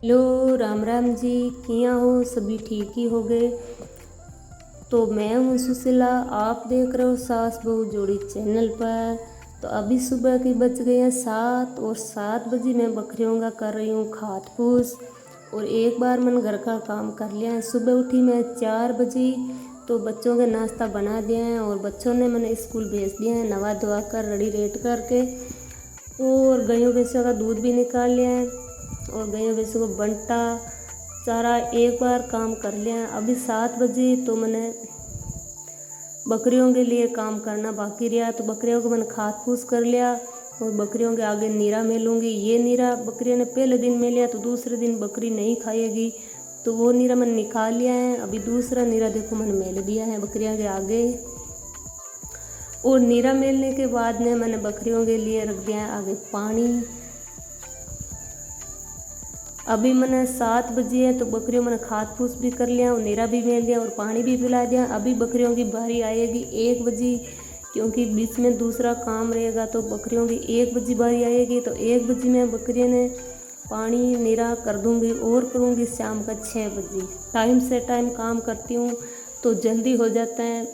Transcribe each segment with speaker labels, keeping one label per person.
Speaker 1: Hello Ram Ram ji, किया हो सभी ठीक ही हो गए। तो मैं हूँ सुशीला, आप देख रहे हो सास बहू जोड़ी चैनल पर। तो अभी सुबह के बज गए हैं 7 और 7 बजे मैं बकरियों का कर रही हूँ खाद फूस। और एक बार मैंने घर का काम कर लिया है। सुबह उठी मैं 4 बजे, तो बच्चों के नाश्ता बना दिया है और बच्चों ने मैंने स्कूल भेज दिया है नवा धोवा कर रेडी रेट करके। और गायों भैंसों का दूध भी निकाल लिया है और गायों भैंसों को बंटा चारा एक बार काम कर लिया है। अभी 7 बजे तो मैंने बकरियों के लिए काम करना बाकी रहा, तो बकरियों को मैंने खाद फूस कर लिया और बकरियों के आगे नीरा मेलूँगी। ये नीरा बकरियों ने पहले दिन मेल लिया तो दूसरे दिन बकरी नहीं खाएगी, तो वो नीरा मैंने निकाल लिया है। अभी दूसरा नीरा देखो मैंने मेल दिया है बकरियों के आगे। और नीरा मेलने के बाद में मैंने बकरियों के लिए रख दिया है आगे पानी। अभी मैंने 7 बजे है तो बकरियों मैंने खाद फूस भी कर लिया और नीरा भी मेल दिया और पानी भी पिला दिया। अभी बकरियों की बारी आएगी 1 बजे, क्योंकि बीच में दूसरा काम रहेगा, तो बकरियों की 1 बजे बारी आएगी। तो 1 बजे मैं बकरियों ने पानी नीरा कर दूँगी और करूँगी शाम का 6 बजे। टाइम से टाइम काम करती हूँ तो जल्दी हो जाता है।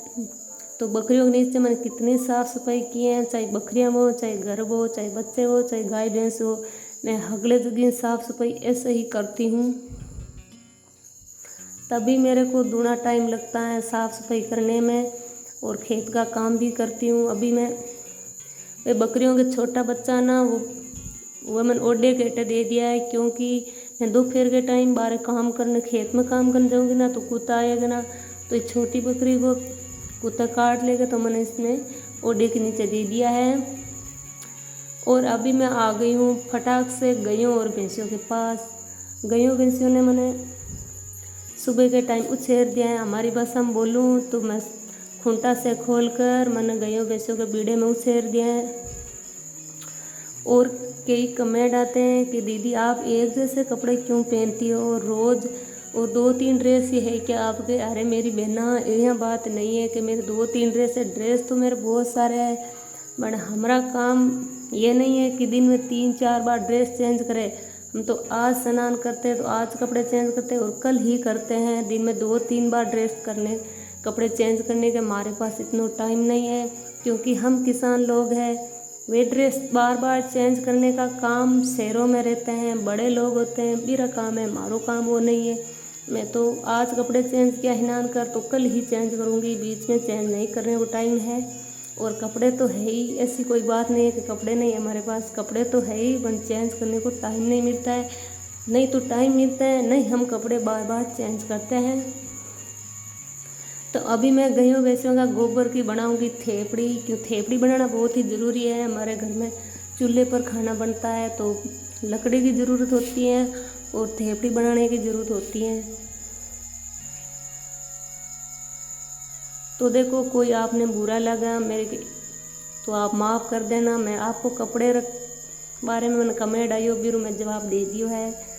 Speaker 1: तो बकरियों के नीचे मैंने कितनी साफ़ सफाई की है, चाहे बकरियाँ हो, चाहे घर हो, चाहे बच्चे हो, चाहे गाय भैंस हो, मैं अगले जगह साफ़ सफाई ऐसे ही करती हूँ। तभी मेरे को दूना टाइम लगता है साफ़ सफाई करने में और खेत का काम भी करती हूँ। अभी मैं वे बकरियों के छोटा बच्चा ना वो मैंने ओडे के अटे दे दिया है, क्योंकि मैं दोपहर के टाइम बाहर काम करने खेत में काम करने जाऊँगी ना तो कुत्ता आएगा ना, तो इस छोटी बकरी को कुत्ता काट लेगा, तो मैंने इसमें ओडे के नीचे दे दिया है। और अभी मैं आ गई हूँ फटाक से गायों और भैंसियों के पास। गायों भैंसियों ने मैंने सुबह के टाइम उछेर दिया है। हमारी भाषा में बोलूँ तो मैं खूंटा से खोलकर मैंने गायों भैंसियों के बीड़े में उछेर दिया है। और कई कमेंट आते हैं कि दीदी आप एक जैसे कपड़े क्यों पहनती हो रोज़, और 2-3 ड्रेस ही है क्या आपके? अरे मेरी बहना, यह बात नहीं है कि मेरे 2-3 ड्रेस है, ड्रेस तो मेरे बहुत सारे हैं, बट हमारा काम ये नहीं है कि दिन में 3-4 बार ड्रेस चेंज करें। हम तो आज स्नान करते हैं तो आज कपड़े चेंज करते हैं और कल ही करते हैं। दिन में 2-3 बार ड्रेस करने कपड़े चेंज करने के हमारे पास इतना टाइम नहीं है, क्योंकि हम किसान लोग हैं। वे ड्रेस बार बार चेंज करने का काम शहरों में रहते हैं, बड़े लोग होते हैं, मेरा काम है, मारो काम वो नहीं है। मैं तो आज कपड़े चेंज किया हिनान कर तो कल ही चेंज करूँगी, बीच में चेंज नहीं करने को टाइम है। और कपड़े तो है ही, ऐसी कोई बात नहीं है कि कपड़े नहीं है हमारे पास, कपड़े तो है ही, बट चेंज करने को टाइम नहीं मिलता है। नहीं तो टाइम मिलता है, नहीं हम कपड़े बार बार चेंज करते हैं। तो अभी मैं गायों भैंसों का गोबर की बनाऊंगी थेपड़ी, क्यों थेपड़ी बनाना बहुत ही ज़रूरी है। हमारे घर में चूल्हे पर खाना बनता है तो लकड़ी की ज़रूरत होती है और थेपड़ी बनाने की ज़रूरत होती है। तो देखो कोई आपने बुरा लगा मेरे तो आप माफ़ कर देना। मैं आपको कपड़े बारे में मैंने कमेंट आई हो बिरू मैं जवाब दे दियो है।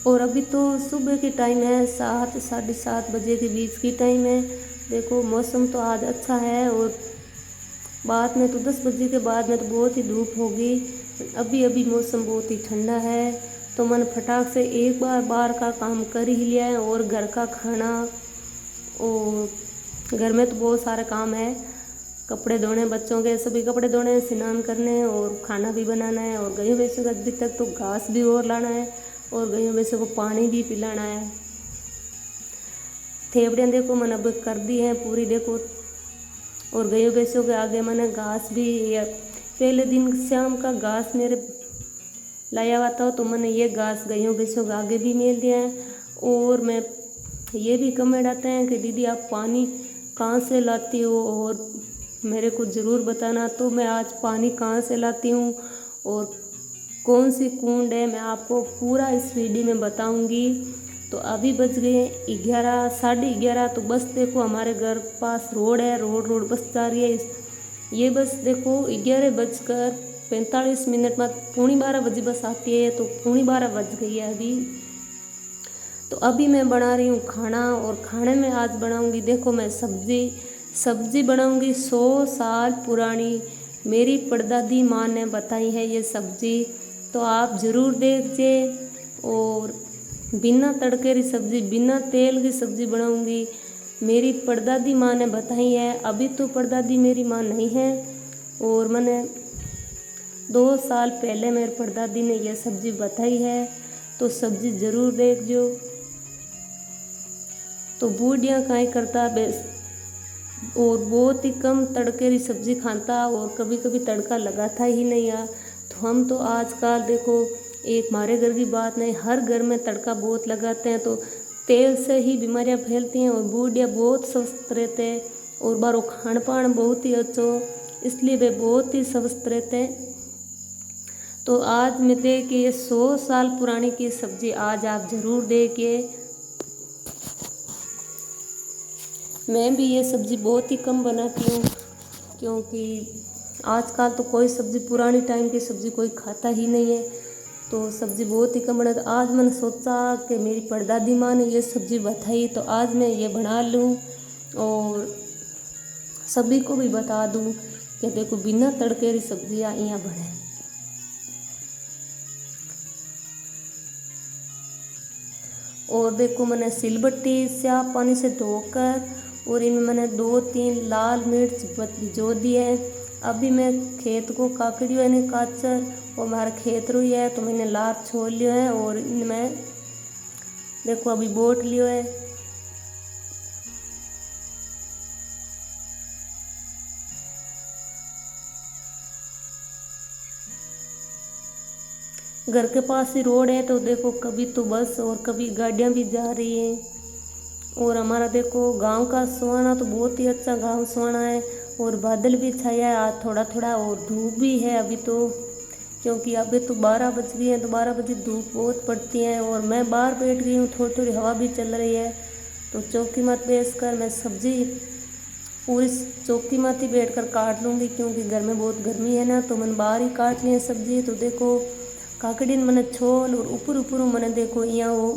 Speaker 1: और अभी तो सुबह की टाइम है, 7-7:30 बजे के बीच की टाइम है। देखो मौसम तो आज अच्छा है और बाद में तो 10 बजे के बाद में तो बहुत ही धूप होगी। अभी अभी मौसम बहुत ही ठंडा है, तो मैंने फटाक से एक बार बाहर का काम कर ही लिया है और घर का खाना, और घर में तो बहुत सारे काम है, कपड़े धोने बच्चों के, सभी कपड़े धोने, स्नान करने और खाना भी बनाना है। और गायों भैंसों का अभी तक तो घास भी और लाना है और गायों भैंसों को पानी भी पिलाना है। थेपड़ियाँ देखो मैंने अब कर दी हैं पूरी देखो। और गायों भैंसों के आगे मैंने घास भी, या पहले दिन शाम का घास मेरे लाया हुआ था तो मैंने ये घास गायों भैंसों के आगे भी मेल दिया है। और मैं ये भी कमेंट आते हैं कि दीदी आप पानी कहाँ से लाती हो और मेरे को ज़रूर बताना। तो मैं आज पानी कहाँ से लाती हूँ और कौन सी कूंड है मैं आपको पूरा इस वीडियो में बताऊंगी। तो अभी बज गए 11, 11:30। तो बस देखो हमारे घर पास रोड है, रोड बस जा रही है। ये बस देखो 11 बजकर 45 मिनट बाद 11:15 बजे बस आती है, तो 11:15 बज गई है अभी। तो अभी मैं बना रही हूँ खाना, और खाने में आज बनाऊँगी, देखो मैं सब्जी बनाऊँगी 100 साल पुरानी, मेरी परदादी माँ ने बताई है ये सब्ज़ी, तो आप ज़रूर देखिए। और बिना तड़के की सब्ज़ी, बिना तेल की सब्ज़ी बनाऊँगी, मेरी परदादी माँ ने बताई है। अभी तो परदादी मेरी माँ नहीं है, और मैंने 2 साल पहले मेरी परदादी ने यह सब्ज़ी बताई है, तो सब्ज़ी ज़रूर देखियो। तो बूढ़िया काई करता बेस, और बहुत ही कम तड़के की सब्ज़ी खाता, और कभी कभी तड़का लगाता ही नहीं आ। तो हम तो आजकल देखो, एक हमारे घर की बात नहीं, हर घर में तड़का बहुत लगाते हैं, तो तेल से ही बीमारियां फैलती हैं, और बूढ़िया बहुत स्वस्थ रहते हैं, और बारो खान पान बहुत ही अच्छो, इसलिए वे बहुत ही स्वस्थ रहते हैं। तो आज मैं देखिए 100 साल पुरानी की सब्ज़ी आज आप ज़रूर देखिए। मैं भी ये सब्ज़ी बहुत ही कम बनाती हूँ, क्योंकि आजकल तो कोई सब्ज़ी पुरानी टाइम की सब्ज़ी कोई खाता ही नहीं है, तो सब्ज़ी बहुत ही कम बनाती। आज मैंने सोचा कि मेरी परदादी माँ ने ये सब्ज़ी बताई, तो आज मैं ये बना लूँ और सभी को भी बता दूँ कि देखो बिना तड़के की सब्जियाँ यहाँ बने। और देखो मैंने सिलबट्टी साफ पानी से धोकर, और इनमें मैंने 2-3 लाल मिर्च भिगो दिए हैं। अभी मैं खेत को काकड़ी मैंने काचर, और हमारा खेत रुई है, तो मैंने लार छोड़ लियो है, और इनमें देखो अभी बोट लियो है। घर के पास ही रोड है, तो देखो कभी तो बस और कभी गाड़ियाँ भी जा रही हैं। और हमारा देखो गांव का सुहाना तो बहुत ही अच्छा गांव सुहाना है, और बादल भी छाया है आज थोड़ा थोड़ा, और धूप भी है अभी तो, क्योंकि अभी तो 12 बज गई है, तो 12 बजे धूप बहुत पड़ती है। और मैं बाहर बैठ गई हूँ, थोड़ी थोड़ी हवा भी चल रही है, तो चौकी मत बैठ कर मैं सब्जी पूरी चौकी मत ही बैठ कर काट लूँगी, क्योंकि घर में बहुत गर्मी है ना, तो मैंने बाहर ही काट ली है सब्जी। तो देखो काकड़ी मैंने छोल, और ऊपर ऊपर मैंने देखो यहाँ वो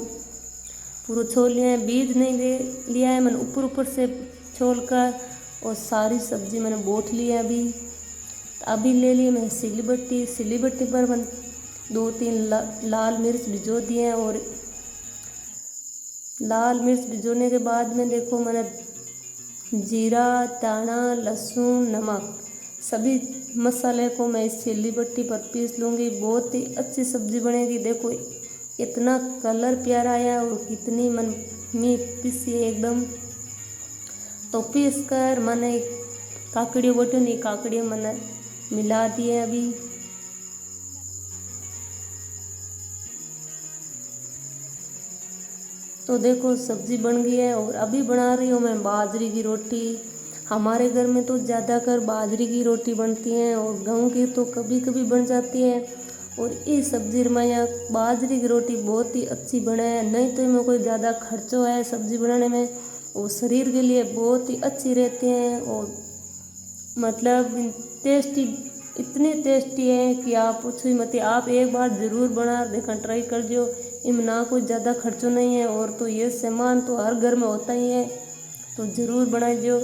Speaker 1: पूरा छोल लिया है, बीज नहीं ले लिया है मैंने, ऊपर ऊपर से छोल कर, और सारी सब्जी मैंने बोट ली है अभी ले ली मैं सिलीबट्टी पर मैंने 2-3 लाल मिर्च भिगो दिए हैं। और लाल मिर्च भिगोने के बाद में देखो मैंने जीरा, दाना, लहसुन, नमक सभी मसाले को मैं इस सिलीबट्टी पर पीस लूँगी। बहुत ही अच्छी सब्ज़ी बनेगी। देखो इतना कलर प्यारा आया, और कितनी मन में पीसी है एकदम। तो पीस कर मैंने काकड़ियों बोटी नहीं, काकड़ियों मैंने मिला दिए अभी। तो देखो सब्ज़ी बन गई है, और अभी बना रही हूँ मैं बाजरे की रोटी। हमारे घर में तो ज़्यादातर बाजरे की रोटी बनती है, और गेहूं की तो कभी कभी बन जाती है। और इस सब्ज़ी में यहाँ बाजरे की रोटी बहुत ही अच्छी बने है, नहीं तो इनमें कोई ज़्यादा खर्चो है सब्ज़ी बनाने में, और शरीर के लिए बहुत ही अच्छी रहती हैं। और मतलब टेस्टी, इतनी टेस्टी है कि आप पूछो ही मत। आप एक बार ज़रूर बना देखा, ट्राई कर दियो। इनमें ना कोई ज़्यादा खर्चो नहीं है, और तो ये सामान तो हर घर में होता ही है, तो ज़रूर बनाई दियो।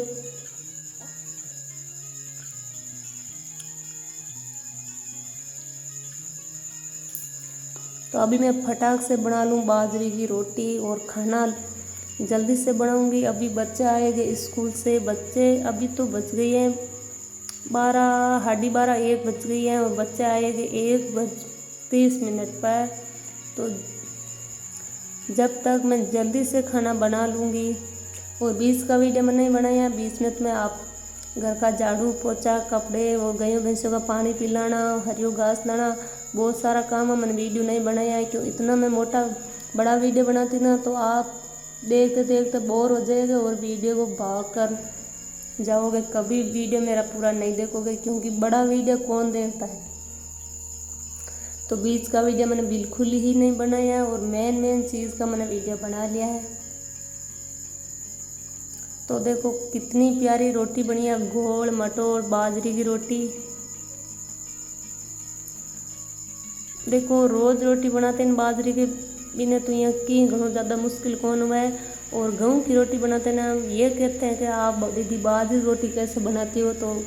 Speaker 1: तो अभी मैं फटाक से बना लूँ बाजरे की रोटी, और खाना जल्दी से बनाऊँगी। अभी बच्चे आएंगे स्कूल से, बच्चे अभी तो बज गई हैं 12, साढ़े 12, 1 बज गई है, और बच्चे आएंगे 1:30 पर। तो जब तक मैं जल्दी से खाना बना लूँगी। और बीच का वीडियो मैंने नहीं बनाया, 20 मिनट में आप घर का झाड़ू पोछा, कपड़े, वो गायों भैंसों का पानी पिलाना, हरियो घास लाना, बहुत सारा काम है, मैंने वीडियो नहीं बनाया है। क्यों इतना मैं बड़ा वीडियो बनाती ना, तो आप देखते देखते बोर हो जाएंगे, और वीडियो को भाग कर जाओगे, कभी वीडियो मेरा पूरा नहीं देखोगे, क्योंकि बड़ा वीडियो कौन देखता है। तो बीच का वीडियो मैंने बिल्कुल ही नहीं बनाया, और मेन चीज़ का मैंने वीडियो बना लिया है। तो देखो कितनी प्यारी रोटी बनी है, गोल मटोल बाजरे की रोटी। देखो रोज़ रोटी बनाते हैं बाजरे के बिना तो यहाँ की घणो ज़्यादा मुश्किल कौन हुआ है। और गेहूँ की रोटी बनाते ना ये कहते हैं कि आप दीदी बाजरी रोटी कैसे बनाती हो, तो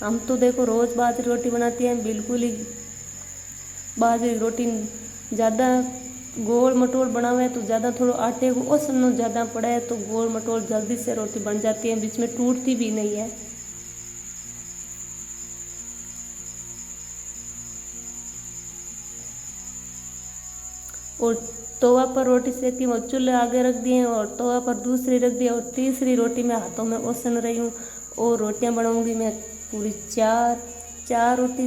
Speaker 1: हम तो देखो रोज़ बाजरी रोटी बनाती हैं। बिल्कुल ही बाजरी रोटी ज़्यादा गोल मटोल बना हुआ है तो ज़्यादा थोड़ा आटे को ओसनो ज़्यादा पड़ा है तो गोल मटोल जल्दी से रोटी बन जाती है, बीच में टूटती भी नहीं है। और तवा पर रोटी सेकी वो चूल्हे आगे रख दिए और तवा पर दूसरी रख दिया और तीसरी रोटी मैं हाथों में ओसन रही हूँ। और रोटियाँ बनाऊँगी मैं पूरी चार रोटी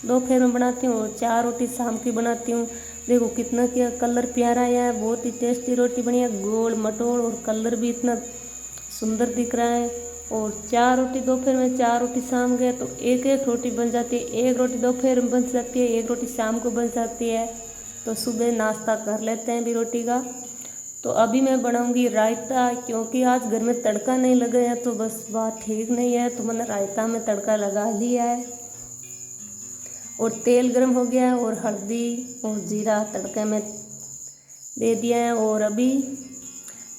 Speaker 1: दोपहर में बनाती हूँ और 4 रोटी शाम की बनाती हूँ। देखो कितना क्या कलर प्यारा आया है, बहुत ही टेस्टी रोटी बनी है, गोल मटोल और कलर भी इतना सुंदर दिख रहा है। और 4 रोटी दोपहर में 4 रोटी शाम के, तो एक एक रोटी बन जाती है। एक रोटी दोपहर में बन जाती है, एक रोटी शाम को बन जाती है। तो सुबह नाश्ता कर लेते हैं भी रोटी का। तो अभी मैं बनाऊंगी रायता, क्योंकि आज घर में तड़का नहीं लगा है तो बस बात ठीक नहीं है, तो मैंने रायता में तड़का लगा लिया है। और तेल गर्म हो गया है और हल्दी और जीरा तड़के में दे दिया है। और अभी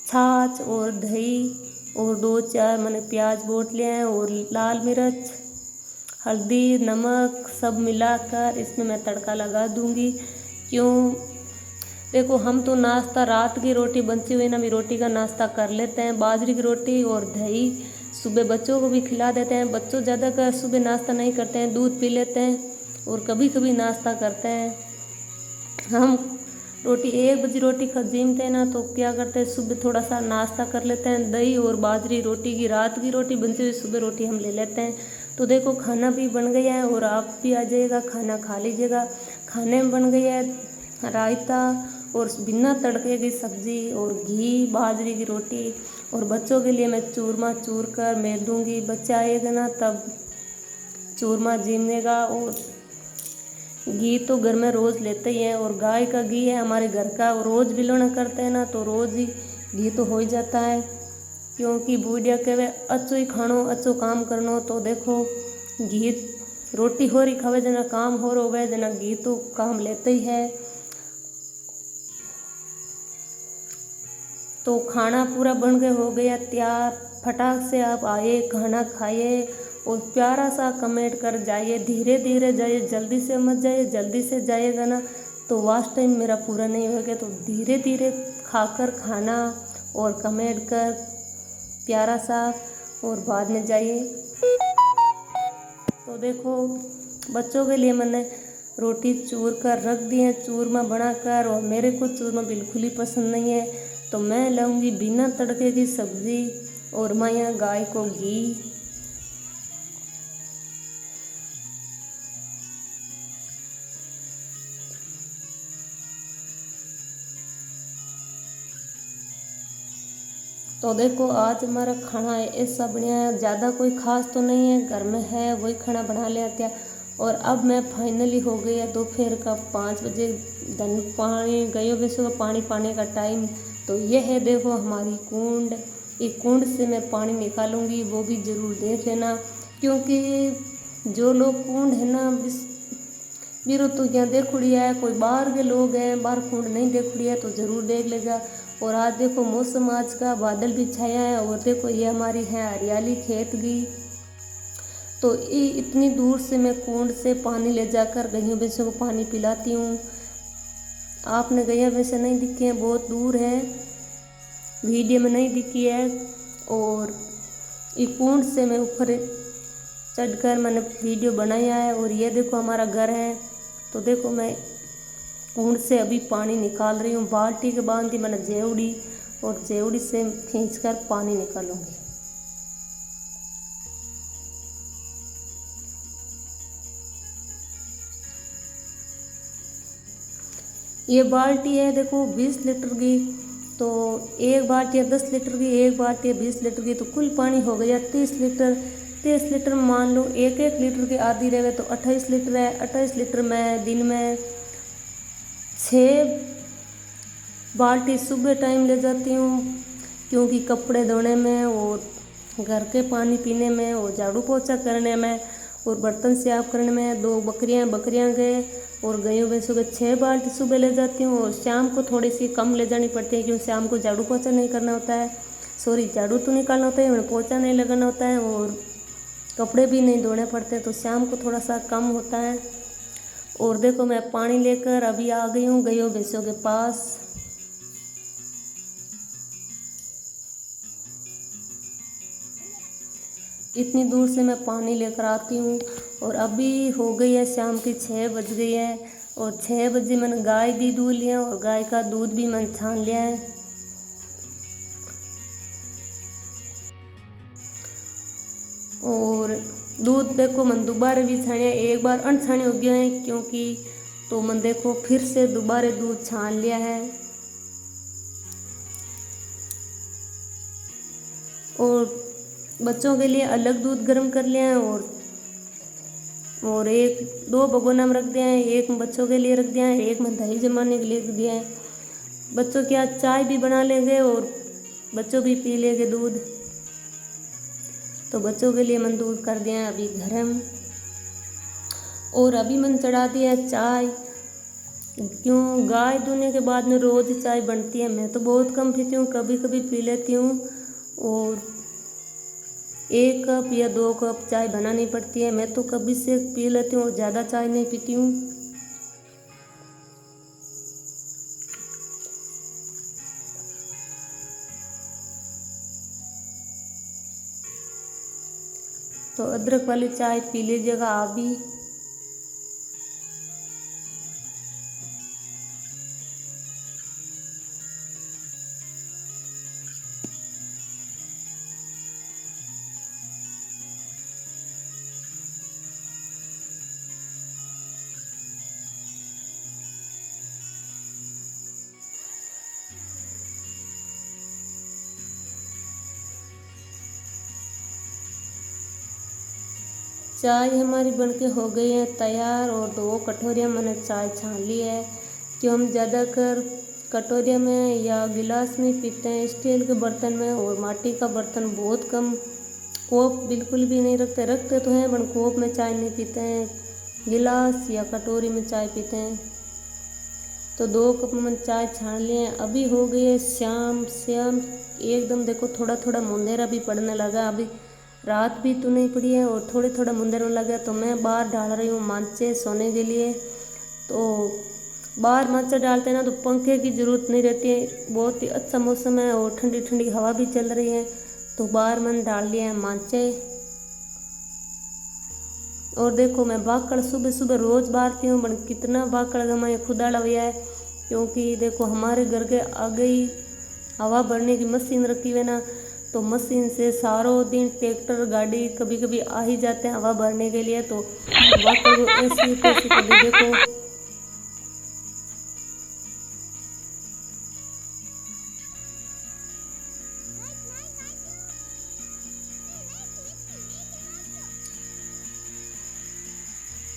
Speaker 1: छाछ और दही और 2-4 मैंने प्याज बोट लिया है और लाल मिर्च हल्दी नमक सब मिलाकर इसमें मैं तड़का लगा दूंगी। क्यों देखो हम तो नाश्ता रात की रोटी बनती हुई ना भी रोटी का नाश्ता कर लेते हैं, बाजरे की रोटी और दही सुबह बच्चों को भी खिला देते हैं। बच्चों ज़्यादा का सुबह नाश्ता नहीं करते हैं, दूध पी लेते हैं और कभी कभी नाश्ता करते हैं। हम रोटी 1 बजे रोटी खजीमते हैं ना तो क्या करते हैं सुबह थोड़ा सा नाश्ता कर लेते हैं। दही और बाजरी रोटी की रात की रोटी बनती हुई सुबह रोटी हम ले लेते हैं। तो देखो खाना भी बन गया है और आप भी आ जाइएगा, खाना खा लीजिएगा। खाने में बन गया है रायता और बिना तड़के की सब्ज़ी और घी बाजरे की रोटी। और बच्चों के लिए मैं चूरमा चूर कर मैं दूँगी, बच्चा आएगा ना तब चूरमा जीमेगा। और घी तो घर में रोज़ लेते ही हैं और गाय का घी है हमारे घर का, और रोज़ बिलोना करते हैं ना तो रोज़ ही घी तो हो ही जाता है। क्योंकि बूढ़िया कहे अच्छो ही खानो अच्छो काम करनो, तो देखो घी रोटी हो रही खावे जना काम हो रहा है जना घी तो काम लेते ही है। तो खाना पूरा बन के हो गया तैयार, फटाक से आप आए खाना खाइए और प्यारा सा कमेंट कर जाइए। धीरे धीरे जाइए, जल्दी से मत जाइए, जल्दी से जाइएगा ना तो वास्ट टाइम मेरा पूरा नहीं होगा। तो धीरे धीरे खाकर खाना और कमेंट कर प्यारा सा और बाद में जाइए। तो देखो बच्चों के लिए मैंने रोटी चूर कर रख दी है, चूरमा बनाकर, और मेरे को चूरमा बिल्कुल ही पसंद नहीं है तो मैं लाऊंगी बिना तड़के की सब्ज़ी और मैं यहाँ गाय को घी। तो देखो आज हमारा खाना ऐसा बढ़िया है, ज़्यादा कोई ख़ास तो नहीं है, घर में है वही खाना बना लिया। और अब मैं फाइनली हो गई है दोपहर का 5 बजे, धन पानी गयो बेसों का पानी पाने का टाइम। तो ये है देखो हमारी कुंड, एक कुंड से मैं पानी निकालूंगी, वो भी ज़रूर देख लेना। क्योंकि जो लोग कुंड है ना बिरो तो यहाँ देख उड़िया है, कोई बाहर के लोग हैं बाहर कुंड नहीं देख उड़िया तो ज़रूर देख लेगा। और आज देखो मौसम आज का बादल भी छाया है और देखो ये हमारी है हरियाली खेत की। तो ये इतनी दूर से मैं कुंड से पानी ले जाकर गैया भैंसों को पानी पिलाती हूँ। आपने गैया भैंसे नहीं दिखी हैं, बहुत दूर है, वीडियो में नहीं दिखी है। और ये कुंड से मैं ऊपर चढ़कर मैंने वीडियो बनाया है। और ये देखो हमारा घर है। तो देखो मैं कुंड से अभी पानी निकाल रही हूँ, बाल्टी के बांधी मैंने जेवड़ी, और जेवड़ी से खींचकर पानी निकालूंगी। ये बाल्टी है देखो 20 लीटर की, तो एक बाल्टी है 10 लीटर की, एक बाल्टी है 20 लीटर की, तो कुल पानी हो गया 30 लीटर। 30 लीटर में मान लो 1-1 लीटर की आधी रहे तो 28 लीटर है। 28 लीटर में दिन में 6 बाल्टी सुबह टाइम ले जाती हूँ, क्योंकि कपड़े धोने में और घर के पानी पीने में और झाड़ू पोछा करने में और बर्तन साफ करने में 2 बकरियां गए और गायों भैंसों के 6 बाल्टी सुबह ले जाती हूँ और शाम को थोड़ी सी कम ले जानी पड़ती है क्योंकि शाम को झाड़ू पोछा नहीं करना होता है, सॉरी झाड़ू तो निकालना होता है, पोछा नहीं लगाना होता है और कपड़े भी नहीं धोने पड़ते, तो शाम को थोड़ा सा कम होता है। और देखो मैं पानी लेकर अभी आ गई हूँ गायों भैंसों के पास। इतनी दूर से मैं पानी लेकर आती हूँ और अभी हो गई है शाम की 6 बज गई है और 6 बजे मैंने गाय भी दूध लिया और गाय का दूध भी मैंने छान लिया है। और दूध देखो मन दोबारा भी छानिया, एक बार अनछानी हो गया है क्योंकि तो मन देखो फिर से दोबारा दूध छान लिया है। और बच्चों के लिए अलग दूध गर्म कर लिया है और 1-2 भगोना में रख दिया है, एक बच्चों के लिए रख दिया है, एक में दही जमाने के लिए रख दिया है। बच्चों के आज चाय भी बना लेंगे और बच्चों भी पी लेंगे दूध, तो बच्चों के लिए मन दूध कर दिया है अभी गर्म। और अभी मन चढ़ा दिया है चाय, क्यों गाय दूने के बाद में रोज़ चाय बनती है, मैं तो बहुत कम पीती हूँ, कभी कभी पी लेती हूँ और 1 कप या 2 कप चाय बनानी पड़ती है, मैं तो कभी से पी लेती हूँ और ज़्यादा चाय नहीं पीती हूँ। तो अदरक वाली चाय पी लीजिएगा आप भी। चाय हमारी बनके हो गई है तैयार और 2 कटोरियाँ मैंने चाय छान ली है। जो हम ज़्यादातर कटोरिया में या गिलास में पीते हैं, स्टील के बर्तन में, और माटी का बर्तन बहुत कम, कोप बिल्कुल भी नहीं रखते तो हैं पर कोप में चाय नहीं पीते हैं, गिलास या कटोरी में चाय पीते हैं। तो 2 कप में चाय छान लिए हैं। अभी हो गई है शाम एकदम देखो थोड़ा थोड़ा मुंदेरा भी पड़ने लगा, अभी रात भी तो नहीं पड़ी है और थोड़े थोड़ा मुंदेरा लगा, तो मैं बाहर डाल रही हूँ मांचे सोने के लिए। तो बाहर मांचा डालते हैं ना तो पंखे की ज़रूरत नहीं रहती है, बहुत ही अच्छा मौसम है और ठंडी ठंडी हवा भी चल रही है, तो बाहर मैंने डाल लिया है मांचे। और देखो मैं बाकड़ सुबह सुबह रोज़ बारती हूँ, पर कितना बाकड़ गमा खुदाड़ा हुआ है, क्योंकि देखो हमारे घर के आगे ही हवा भरने की मशीन रखी हुई है ना, तो मशीन से सारों दिन ट्रैक्टर गाड़ी कभी कभी आ ही जाते हैं हवा भरने के लिए, तो बाकड़ को ऐसी तैसी कभी देखो।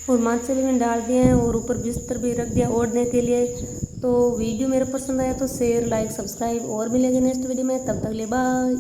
Speaker 1: और मांचे भी मैंने डाल दिए हैं और ऊपर बिस्तर भी रख दिया ओढ़ने के लिए। तो वीडियो मेरा पसंद आया तो शेयर लाइक सब्सक्राइब, और मिलेंगे नेक्स्ट वीडियो में, तब तक ले बाय।